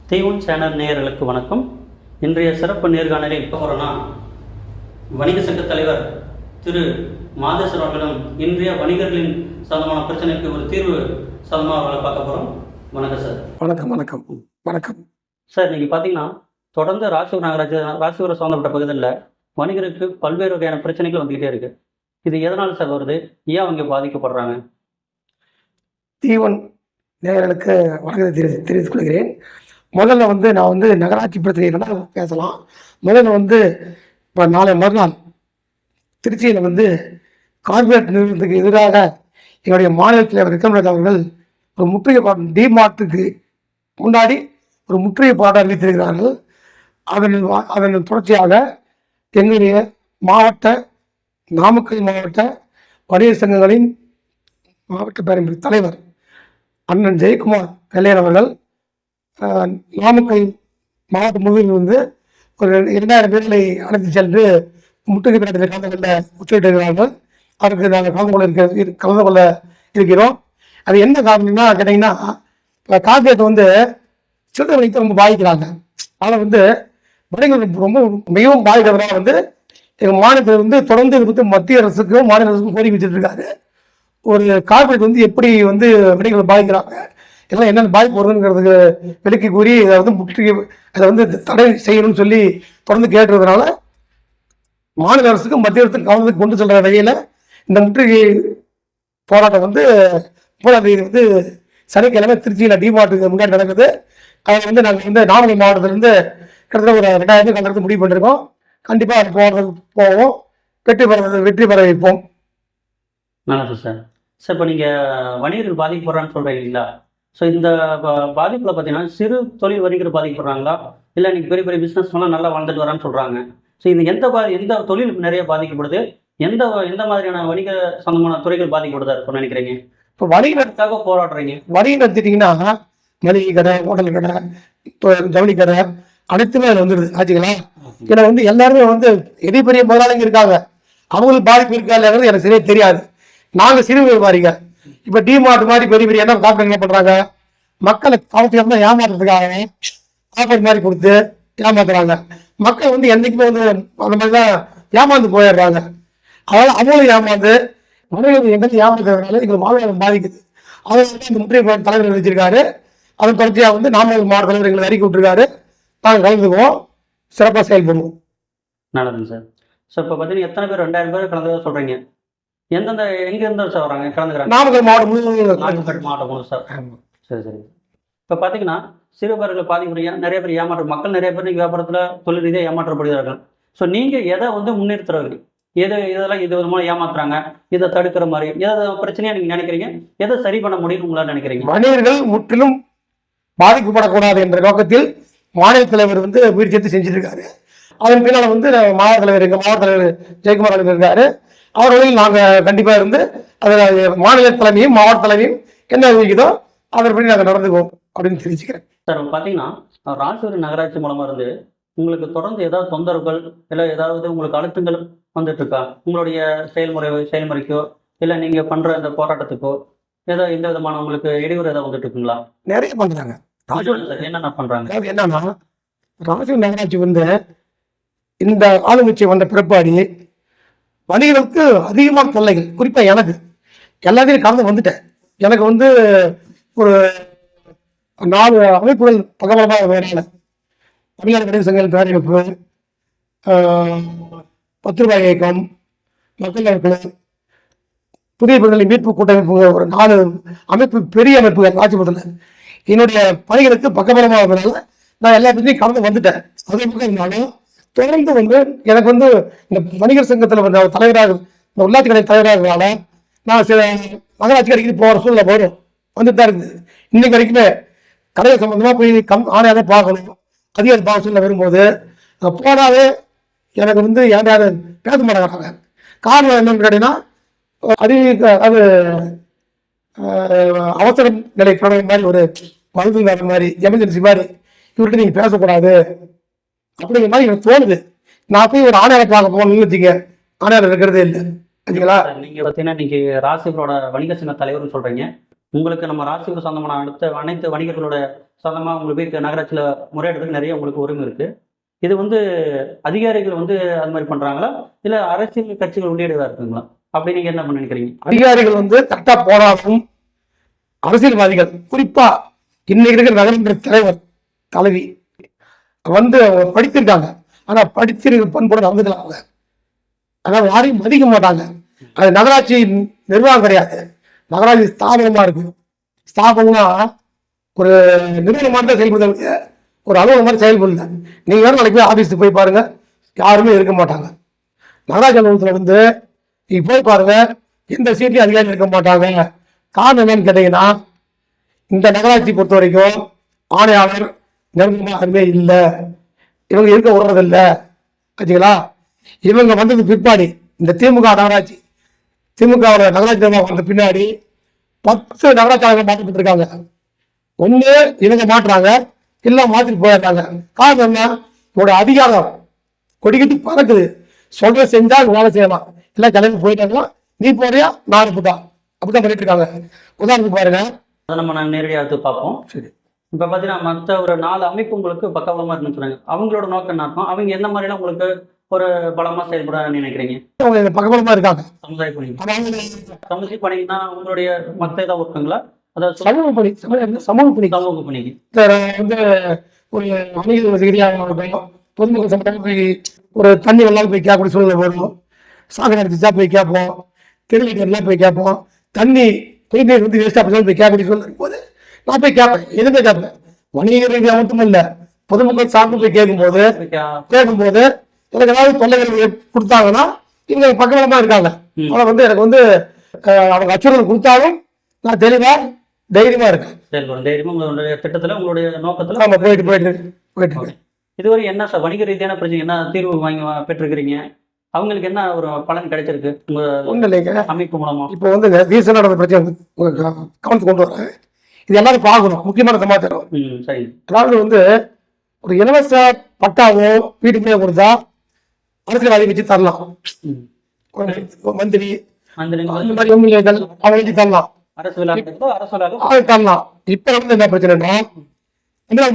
தீவன் channel நேயர்களுக்கு வணக்கம். இன்றைய சிறப்பு நேர்காணலில் போகிறோன்னா வணிக சங்க தலைவர் திரு மாதேஸ்வர் அவர்களிடம் இன்றைய வணிகர்களின் சம்பந்தமான பிரச்சனைக்கு ஒரு தீர்வு சம்பந்தமாக அவர்களை பார்க்க போகிறோம். வணக்கம் சார். வணக்கம் வணக்கம் வணக்கம் சார், நீங்கள் பார்த்தீங்கன்னா தொடர்ந்து ராசிபுரம் ராசிபுரம் சம்பந்தப்பட்ட பகுதியில் வணிகருக்கு பல்வேறு வகையான பிரச்சனைகள் வந்துக்கிட்டே இருக்கு. இது எதனால் சார் வருது? ஏன் அவங்க பாதிக்கப்படுறாங்க? தீவன் நேயர்களுக்கு வணக்கத்தை தெரிவித்துக் கொள்கிறேன். முதல்ல நான் நகராட்சி பிரச்சனை பேசலாம். முதல்ல இப்போ நாளை மறுநாள் திருச்சியில் கார்பரேட் நிறுவனத்துக்கு எதிராக எங்களுடைய மாநில தலைவர் விக்ரம்ராஜ் அவர்கள் ஒரு முற்றுகை போராட்டம் டிமார்ட்டுக்கு முன்னாடி ஒரு முற்றுகை போராட்டம் அறிவித்திருக்கிறார்கள். அதன் தொடர்ச்சியாக எங்களுடைய மாவட்ட நாமக்கல் மாவட்ட வணிகர் சங்கங்களின் மாவட்ட பேரவை தலைவர் அண்ணன் ஜெயக்குமார் வெள்ளையர் அவர்கள் நாமக்கல் மாவட்டம் முழுவதும் ஒரு 2000 பேர்களை அழைத்து சென்று முற்றுகை போராட்டத்தில் கலந்து கொள்ள உத்தரவிட்டிருக்கிறார்கள். அதற்கு நாங்கள் கலந்து கொள்ள இருக்கிறோம். அது என்ன காரணம்னா கேட்டிங்கன்னா, இப்போ கார்பரேட் சில்லறை வணிகத்தை ரொம்ப பாதிக்கிறாங்க. ஆனால் வணிகர்கள் ரொம்ப மிகவும் பாதிக்கிறதுனால எங்கள் மாநிலத்தில் தொடர்ந்து இது மத்திய அரசுக்கும் மாநில அரசுக்கும் கோரிக்கை வச்சுட்டு இருக்காரு. ஒரு கார்பரேட் எப்படி வணிகர்கள் பாதிக்கிறாங்க, எல்லாம் என்னென்ன பாதிப்பு வருதுங்கிறதுக்கு விலக்கி கூறி அதை முற்றுகை அதை தடை செய்யணும்னு சொல்லி தொடர்ந்து கேட்டுறதுனால மாநில அரசுக்கும் மத்திய அரசுக்கும் கவனத்துக்கு கொண்டு செல்ற வகையில் இந்த முற்றுகை போராட்டம் 3ஆம் தேதி சனிக்கிழமை திருச்சியில் டிமார்ட்டுக்கு முன்னாடி நடக்குது. அதில் நாங்கள் நாமக்கல் மாவட்டத்திலிருந்து கிட்டத்தட்ட ஒரு 2000 பேர் கலந்து முடிவு பண்ணியிருக்கோம். கண்டிப்பாக அது போவோம், வெற்றி பெற வைப்போம். நல்லது சார். சார், இப்போ நீங்கள் வணிகர்கள் பாதிக்கப்படுறான்னு சொல்கிறீங்க இல்லைங்களா? ஸோ இந்த பாதிப்பில் பார்த்தீங்கன்னா சிறு தொழில் வணிகர் பாதிக்கப்படுறாங்களா, இல்லை நீங்கள் பெரிய பெரிய பிஸ்னஸ்லாம் நல்லா வாழ்ந்துட்டு வரான்னு சொல்கிறாங்க. ஸோ இது எந்த தொழில் நிறைய பாதிக்கப்படுது, எந்த மாதிரியான வணிக சம்பந்தமான துறைகள் பாதிக்கப்படுதா இருக்கும்னு நினைக்கிறீங்க? இப்போ வணிகத்துக்காக போராடுறீங்க. வணிகம் எடுத்துட்டிங்கன்னா மளிகை கடை, ஹோட்டல் கடை, இப்போ ஜவுளி கடை அனைத்துமே அதில் வந்துடுது ஆச்சுங்களா. ஏன்னா எல்லாருமே எதை பெரிய முதலாளிங்க இருக்காங்க, அவங்களுக்கு பாதிப்பு இருக்கா இல்லைங்கிறது எனக்கு சரியாக தெரியாது. நாங்கள் சிறு வியாபாரிங்க. இப்போ டிமார்ட் மாதிரி பெரிய பெரிய என்ன பண்ணுறாங்க, மக்களை கவனத்தை ஏமாத்துறதுக்காக ஆஃபர் மாதிரி கொடுத்து ஏமாத்துறாங்க. மக்கள் என்றைக்குமே அந்த மாதிரி தான் ஏமாந்து போயிடுறாங்க. அதனால அவங்களும் ஏமாந்து மனிதர்கள் எங்களுக்கு ஏமாத்துறதுனால எங்களுக்கு வாழ்வாதாரம் பாதிக்குது. அதனால இந்த முற்றுகை தலைவர் வச்சிருக்காரு. அதன் தொடர்ச்சியாக நாமக்கல் மாவட்ட தலைவர் எங்களை அறிக்கை விட்டுருக்காரு. நாங்கள் கலந்துக்குவோம், சிறப்பாக செயல்படுவோம். நல்லதுங்க சார். ஸோ இப்போ பார்த்தீங்கன்னா எத்தனை பேர் 2000 பேர் கலந்து சொல்கிறீங்க? எந்தெந்த எங்கேருந்து சார் வராங்க கலந்துக்கிறாங்க? நாமக்கல் மாவட்டம் முழுவதும். நாமக்கல் மாவட்டம் முழு சார். சரி சரி. இப்போ பார்த்தீங்கன்னா சிறுவர்கள் பாதிக்கப்படுற நிறைய பேர் மக்கள் நிறைய பேர் நீங்கள் வியாபாரத்தில் தொழில் ரீதியாக ஏமாற்றப்படுகிறார்கள். ஸோ நீங்கள் எதை முன்னேற்றுறவர்கள், இதெல்லாம் இது விதமாக ஏமாத்துறாங்க, இதை தடுக்கிற மாதிரி எதை பிரச்சனையாக நீங்கள் நினைக்கிறீங்க, எதை சரி பண்ண முடியும்னு உங்களால் நினைக்கிறீங்க? வணிகர்கள் முற்றிலும் பாதிக்கப்படக்கூடாது என்ற நோக்கத்தில் மாநில தலைவர் முயற்சி எடுத்து செஞ்சிருக்காரு. அதன் பின்னால் மாவட்ட தலைவர் எங்கள் மாவட்ட தலைவர் ஜெயக்குமார் இருக்காரு. அவர்களையும் நாங்கள் கண்டிப்பாக அதில் மாநில தலைமையும் மாவட்ட தலைமையும் என்ன அறிவிக்குதோ அதன்படி நாங்கள் நடந்துக்குவோம் அப்படின்னு தெரிவிச்சுக்கிறேன். சார், பார்த்தீங்கன்னா ராசிபுரம் நகராட்சி மூலமாக உங்களுக்கு தொடர்ந்து ஏதாவது தொந்தரவுகள் இல்லை ஏதாவது உங்களுக்கு அழுத்தங்கள் வந்துட்டு இருக்கா? உங்களுடைய செயல்முறைக்கோ இல்லை நீங்கள் பண்ணுற இந்த போராட்டத்துக்கோ ஏதோ எந்த விதமான உங்களுக்கு இடையூறு ஏதாவது வந்துட்டு இருக்குங்களா? நிறைய பண்ணுறாங்க. என்னென்ன பண்ணுறாங்க? அதாவது என்னன்னா, ராசிபுரம் நகராட்சி இந்த ஆளுங்கட்சி வந்த பிற்பாடு வணிகர்களுக்கு அதிகமான தொல்லைகள், குறிப்பாக எனக்கு எல்லாத்தையும் கலந்து வந்துட்டேன். எனக்கு ஒரு 4 அமைப்புகள் பக்கபலமாக வேறால தமிழ்நாடு வணிக சங்கங்கள் பேரமைப்பு, 10 ரூபாய் இயக்கம், மக்கள் நலக்குழு, புதிய பெண்களின் மீட்பு கூட்டமைப்பு, ஒரு 4 அமைப்பு, பெரிய அமைப்புகள் ராஜ்புரத்தில் என்னுடைய பணிகளுக்கு பக்கபலமாக வேறால நான் எல்லா பேரையும் கலந்து வந்துட்டேன். அதே பக்கம் இருந்தாலும் தொடர்ந்து எனக்கு இந்த வணிகர் சங்கத்தில் தலைவராக, இந்த உள்ளாட்சி கடை தலைவராகிறதுனால நான் சில நகராட்சி கடைக்கு போகிற சூழ்நிலை வரும், வந்துட்டு தான் இருக்குது. இன்னைக்கு வரைக்குமே கடையை சம்பந்தமாக போய் ஆணையாக தான் பார்க்கணும், அதிகாரி பார்க்க சூழ்நிலை வரும்போது போனாவே எனக்கு யாரையாவது பேச மாட்டேங்கிறாங்க. காரணம் என்னன்னு கேட்டீங்கன்னா, அது அவசர நிலை தொடங்க மாதிரி ஒரு மருந்து வேற மாதிரி எமர்ஜென்சி மாதிரி இவர்கிட்ட நீங்கள் பேசக்கூடாது அப்படிங்கிற மாதிரி எனக்கு தோணுது. நான் போய் ஒரு ஆணையாளர் பார்க்க போகணும்னு வச்சுக்க, ஆணையாளர் இருக்கிறதே இல்லை. சரிங்களா? நீங்கள் பார்த்தீங்கன்னா இன்னைக்கு ராசிபுரோட வணிக சங்க தலைவர்னு சொல்கிறீங்க. உங்களுக்கு நம்ம ராசிக்கு சொந்தமான அனைத்து வணிகர்களோட சொந்தமாக உங்களுக்கு போய் நகராட்சியில் முறையிடறதுக்கு நிறைய உங்களுக்கு உரிமை இருக்குது. இது வந்து அதிகாரிகள் வந்து அது மாதிரி பண்ணுறாங்களா, இல்லை அரசியல் கட்சிகள் உள்ளீடுதான் இருக்குங்களா? அப்படி நீங்கள் என்ன நினைக்கிறீங்க? அதிகாரிகள் வந்து கரெக்டாக போனாலும் அரசியல்வாதிகள், குறிப்பா இன்னைக்கு இருக்கிற நகரமன்ற தலைவர் தலைவி வந்து அவங்க படித்திருக்காங்க. ஆனா படிச்சிருக்க பண்போட நடந்துக்கலாம் அவங்க. அதாவது யாரையும் மதிக்க மாட்டாங்க. அது நகராட்சி நிர்வாகம் கிடையாது, நகராட்சி ஸ்தாபனமா இருக்கு. ஸ்தாபனம்னா ஒரு நிறுவனம் மாதிரி தான் செயல்படுத்த, ஒரு அலுவலகம் மாதிரி செயல்படல. நீங்க வேற நாளைக்கு போய் ஆபீஸுக்கு போய் பாருங்க, யாருமே இருக்க மாட்டாங்க. நகராட்சி அலுவலகத்துல வந்து நீங்க போய் பாருங்க, எந்த சீட்லயும் அதிகாரி இருக்க மாட்டாங்க. காரணம் என்னன்னு கேட்டீங்கன்னா, இந்த நகராட்சி பொறுத்த வரைக்கும் ஆணையாளர் நெருக்கமா யாருமே இல்லை, இவங்க இருக்க விடுறதில்லை. ஆச்சுங்களா? இவங்க வந்தது பிற்பாடு இந்த திமுக நகராட்சி, திமுக நகராட்சி நிர்வாகம் வந்த பின்னாடி 10 நகராட்சி மாற்றப்பட்டிருக்காங்க. ஒண்ணு இவங்க மாற்றுறாங்க, இல்ல மாத்திட்டு போயிடுறாங்க. காரணம் என்ன? இவரோட அதிகாரம் கொடிக்கிட்டு பறக்குது. சொல்ற செஞ்சா வேலை செய்யலாம், இல்ல கிளம்பி போயிட்டாங்களா, நீ போறியா நான் போட்டா, அப்படிதான் பண்ணிட்டு இருக்காங்க. உதாரணத்துக்கு பாருங்க, அதை நம்ம நேரடியாக எடுத்து பார்ப்போம். சரி, இப்போ பார்த்தீங்கன்னா மற்ற ஒரு 4 அமைப்பு உங்களுக்கு பக்கபலமாக இருக்குன்னு சொன்னாங்க. அவங்களோட நோக்கம் என்ன இருக்கும்? அவங்க எந்த மாதிரிலாம் உங்களுக்கு ஒரு பலமாக செயல்பட நினைக்கிறீங்க? அவங்க பக்கபலமா இருக்காங்க. சமுதாய பணி, அதாவது சமூக பணின்னா உங்களுடைய மற்ற ஏதாவது ஒர்க்குங்களா? அதாவது சமூக பணி, சமூக பணி சமூக பணிக்கு வந்து ஒரு வணிக ரீதியாக இருக்கும். பொதுமக்கள் சம்பந்தமாக போய் ஒரு தண்ணி வெள்ளாலும் போய் கேட்கக்கூடிய சூழ்நிலை வரும். சாகர் அடிச்சா போய் கேட்போம், தெருவீட்டர்லாம் போய் கேட்போம். தண்ணி குடிநீர் வந்து வேஸ்டா போய் கேட்கக்கூடிய சூழ்நிலை இருக்கும்போது நான் போய் கேட்பேன், எதுவுமே கேட்பேன். வணிக ரீதியாக மட்டும் இல்லை, பொதுமக்கள் சார்ந்து போய் கேட்கும்போது எனக்கு ஏதாவது தொல்லைகள் கொடுத்தாங்கன்னா இவங்க பக்கபலமா இருக்காங்க. ஆனால் வந்து எனக்கு வந்து அவங்க அச்சுறுத்தல் கொடுத்தாலும் நான் தெளிவா தைரியமா இருக்கேன். செயல்படும் தைரியமா உங்களுடைய திட்டத்தில், உங்களுடைய நோக்கத்தில் ஆமா, போயிட்டு இதுவரை என்ன சார் வணிக ரீதியான பிரச்சனை என்ன தீர்வு வாங்கி பெற்றிருக்கிறீங்க? அவங்களுக்கு என்ன ஒரு பலன் கிடைச்சிருக்கு உங்க ஒன்றும் இல்லைங்க. அமைப்பு மூலமா? இப்போ வந்து ரீசெண்டாக நடந்த பிரச்சனை கவனத்துக்கு கொண்டு வரேன். இது எல்லாரும் பார்க்கணும், முக்கியமான சமாச்சாரம். சரி. அதாவது வந்து ஒரு இலவச பட்டாவோ வீட்டுக்குள்ளே கொடுத்தா அரசியல்வாதி வச்சு தரலாம், மந்திரி அந்த மாதிரி எம்எல்ஏக்கள் அவங்க வச்சு தரலாம், அரசு விழா அது தரலாம். இப்ப வந்து என்ன பிரச்சனைனா,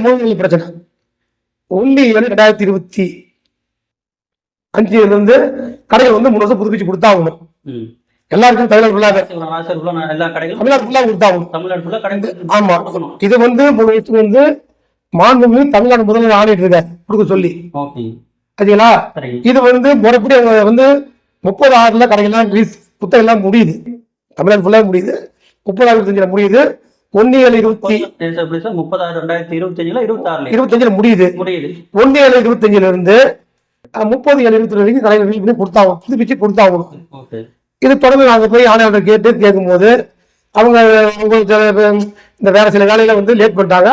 மூணு பிரச்சனை. ஒண்ணு 2025 இருந்து கடைகள் வந்து 3 வருஷம் புதுப்பிச்சு கொடுத்தாகணும். எல்லாருக்கும் தமிழ்நாடு எல்லா கடைகளும் தமிழ்நாடு ஃபுல்லா கொடுத்தாகணும். தமிழ்நாடு ஃபுல்லா கடை. ஆமா, இது வந்து 3 வருஷத்துக்கு வந்து மாண்புமிகு தமிழ்நாடு முதல்வர் ஆணையிட்டு இருக்காரு கொடுக்க சொல்லி. சரிங்களா? இது வந்து முறைப்படி அவங்க வந்து 30/6 கடைகள்லாம் புத்தகம் எல்லாம் முடியுது, தமிழ்நாடு ஃபுல்லா முடியுது. 30/6 முடியுது. 1/7/2025 முடியுது. 1/7/25 இருந்து 30/7/22 வரைக்கும் கடைகள் கொடுத்தாங்க, புதுப்பிச்சு கொடுத்தாகணும். இது தொடர்ந்து நாங்க போய் ஆணையாளர் கேட்கும்போது அவங்க இந்த வேற சில வேலையில வந்து லேட் பண்ணிட்டாங்க.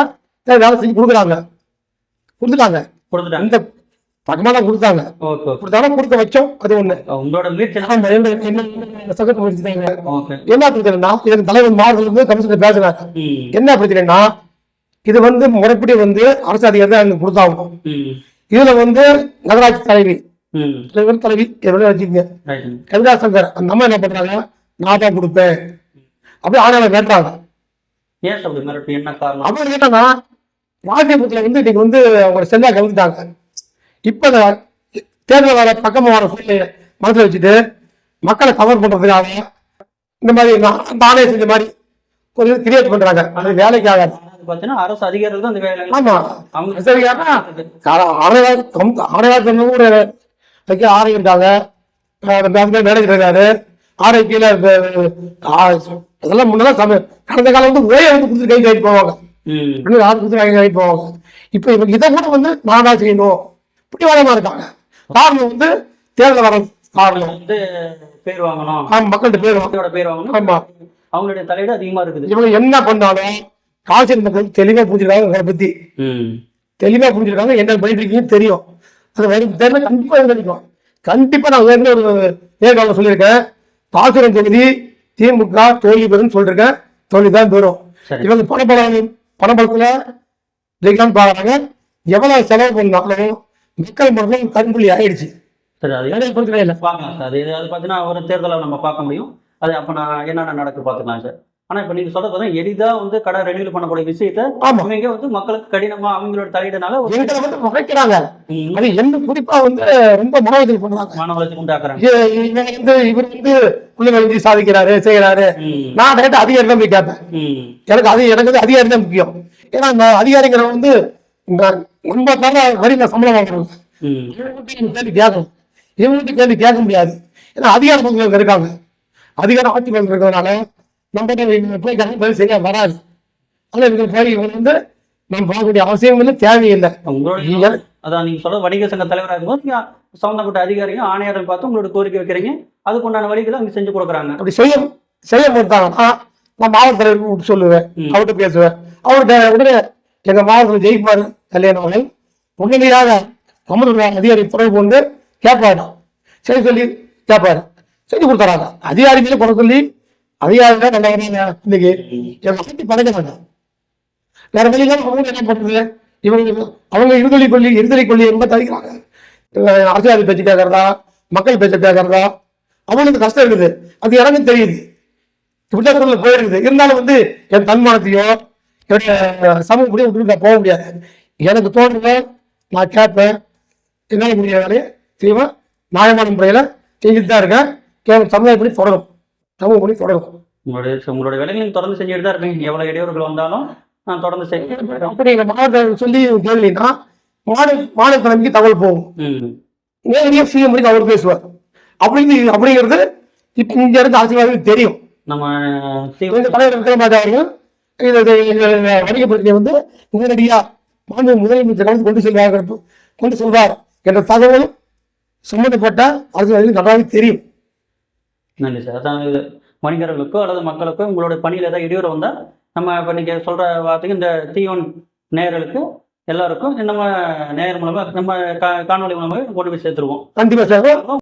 வேலை செஞ்சு கொடுத்துட்டாங்க. இந்த பக்கமா தான் கொடுத்தாங்க. கொடுக்க வச்சோம். அது ஒண்ணு. என்ன பிரச்சனைனா, இதுக்கு தலைவர் மாவட்டத்துல கமிஷனர் பேசுறாங்க. என்ன பிரச்சனைனா, இது வந்து முறைப்படி வந்து அரசு அதிகாரி தான் கொடுத்தாங்க. இதுல வந்து நகராட்சி தலைவி வச்சுக்கோங்க, கவிதா சங்கர் அந்த அம்மா என்ன பண்றாங்க, நான் தான் கொடுப்பேன் அப்படி ஆணையாளர் கேட்டாங்க. அப்படி கேட்டாங்கன்னா ராஜ்யபுரத்துல வந்து இன்னைக்கு வந்து அவங்க செல்லா கலந்துட்டாங்க. இப்ப தேர்தல் வர பக்கமா வர சூழ்நிலை மனசுல வச்சுட்டு மக்களை கவர் பண்றதுக்காக இந்த மாதிரி அந்த ஆணையம் செஞ்ச மாதிரி ஒரு கிரியேட் பண்றாங்க. அது வேலைக்கு ஆகாது. அரசு அதிகாரிகள் தான் ஆமா, ஆணையாளர் கூட வைக்க ஆணையம் இருக்காங்க, மேனேஜர் இருக்காரு, ஆரோக்கியில அதெல்லாம் முன்னதான் கடந்த காலம் வந்து ஓய வந்து கொடுத்து கை கைட்டு போவாங்க, கைட்டு போவாங்க. இப்ப இவங்க இதை கூட வந்து நான் தான் செய்யணும் பிடிவாதமா இருக்காங்க. காரணம் வந்து தேர்தல் வர காரணம் வந்து பேர் வாங்கணும், மக்கள்கிட்ட பேர் வாங்கணும். ஆமா, அவங்களுடைய தலையீடு அதிகமா இருக்குது. இவங்க என்ன பண்ணாலும் காய்ச்சல் மக்கள் தெளிவா புரிஞ்சிருக்காங்க, அதை பத்தி தெளிவா புரிஞ்சிருக்காங்க. என்ன பண்ணிட்டு இருக்கீங்கன்னு தெரியும். அது தேர்தல் கண்டிப்பா கிடைக்கும். கண்டிப்பா நான் ஒரு நேர்காணல சொல்லியிருக்கேன், பாசனம் தொகுதி திமுக தோல்வி பெறும் சொல்லிருக்கேன். தோல்வி தான் பெறும். இவங்க பணபலத்துல ஜெயிக்கலாம்னு பாக்குறாங்க. எவ்வளவு செலவு பண்ணாலும் மக்கள் மனதில் கண்புள்ளி ஆயிடுச்சு. சரி, அது பிரச்சனை இல்லை, பார்க்கலாம் சார். அது பார்த்தீங்கன்னா ஒரு தேர்தலை நம்ம பார்க்க முடியும். அது அப்போ நான் என்னென்ன நடக்கு பார்த்துக்கலாம் சார். ஆனா இப்ப நீங்க சொல்ற பார்த்தா எளிதா வந்து கடை ரெனியூல் பண்ணக்கூடிய விஷயத்த ஆமா இவங்க வந்து மக்களுக்கு கடினமா அவங்களோட தலையிடனால எங்களை வந்து முறைக்கிறாங்க. ம், அது என்ன குறிப்பா வந்து ரொம்ப மனோதல் பண்றாங்க. மன உளைச்சல் உண்டாக்குறாங்க. இவர் வந்து புள்ளி வளர்ச்சி சாதிக்கிறாரு செய்யறாரு. ம், நான் டேரக்டா அதிகாரி தான் போய் கேட்பேன். ம், எனக்கு வந்து அதிகாரி தான் முக்கியம். ஏன்னா நான் அதிகாரிங்கிறவங்க வந்து நம்ம வரியில சம்பளம் வாங்குறாங்க. ம், இவங்ககிட்ட கேள்வி கேட்கணும். இவங்ககிட்ட கேள்வி கேட்க முடியாது. ஏன்னா அதிகார பங்குகள் இருக்காங்க. அதிகார ஆட்சி பங்கு இருக்கிறதுனால நம்ம போய் கேட்க பதில் சரியா வராது. ஆனா இவங்க வந்து நம்ம பார்க்கக்கூடிய அவசியம் இல்லை, தேவையில்லை. உங்களோட அதான் நீங்க சொல்ற வணிக சங்க தலைவராக இருக்கும்போது நீங்க சம்பந்தப்பட்ட அதிகாரியும் ஆணையரை பார்த்து உங்களோட கோரிக்கை வைக்கிறீங்க, அதுக்கு உண்டான வழிகளை அவங்க செஞ்சு கொடுக்குறாங்க. அப்படி செய்ய கொடுத்தாங்கன்னா நான் மாவட்ட தலைவருக்கு சொல்லுவேன், ம், அவர்கிட்ட பேசுவேன். அவர்கிட்ட உடனே எங்க மாவட்டத்தில் ஜெயிக்குமாறு கல்யாணம் அவர்கள் உடனடியாக சம்பந்தப்பட்ட அதிகாரி தொடர்பு கொண்டு கேட்பாரு, சரி சொல்லி கேட்பாரு, செஞ்சு கொடுத்துறாங்க. அதிகாரிகளே குறை சொல்லி அதிகாரிகள் நல்லா இன்னைக்கு எங்க சுற்றி பழக்கிறாங்க. வேற வழியில அவங்க என்ன பண்றது? அவங்க இருதலை கொள்ளி ரொம்ப தவிக்கிறாங்க. அரசியல் பேச்சு கேட்கறதா, மக்கள் பேச்சு கேட்கறதா, அவங்களுக்கு கஷ்டம் இருக்குது. அது எனக்கு தெரியுது, விட்டத்துல போயிருக்குது. இருந்தாலும் வந்து என் தன்மானத்தையோ என்னுடைய சமூக முடிய விட்டு நான் போக முடியாது. எனக்கு தோணுங்க, நான் கேட்பேன், என்னால் முடிய வேலையை செய்வேன். நியாயமான முறையில் செஞ்சுட்டு தான் இருக்கேன். சமுதாயப்படி தொடரும், சமூக படி தொடரும். உங்களுடைய வேலைகளை நீங்க தொடர்ந்து செஞ்சுட்டு தான் இருப்பீங்க. எவ்வளவு இடையூறுகள் வந்தாலும் நான் தொடர்ந்து செய்வேன். அப்படி எங்க மாவட்ட சொல்லி கேள்வினா மாநில தலைமைக்கு தகவல் போகும். ம், நேரடியாக சிஎம் வரைக்கும் அவர் பேசுவார். அப்படிங்கிறது இப்ப இங்க இருக்க அரசியல்வாதிகளுக்கு தெரியும். நம்ம எங்க தலைவர் விக்ரமாஜா அவர்கள் வணிக பிரச்சனை வந்து நேரடியா மாநில முதலமைச்சர் கொண்டு செல்வார் என்ற தகவல் சம்பந்தப்பட்ட அரசியல்வாதிகளுக்கு நன்றாக தெரியும். நன்றி சார். அதான் இது வணிகர்களுக்கோ அல்லது மக்களுக்கோ உங்களுடைய பணியில் ஏதாவது இடையூறு வந்தால் நம்ம இப்போ நீங்கள் சொல்கிற வார்த்தைக்கு இந்த T1 நேயர்களுக்கு எல்லாருக்கும் நம்ம நேயர் மூலமாக நம்ம காணொலி மூலமாக கொண்டு போய் சேர்த்துருவோம். கண்டிப்பா சார்.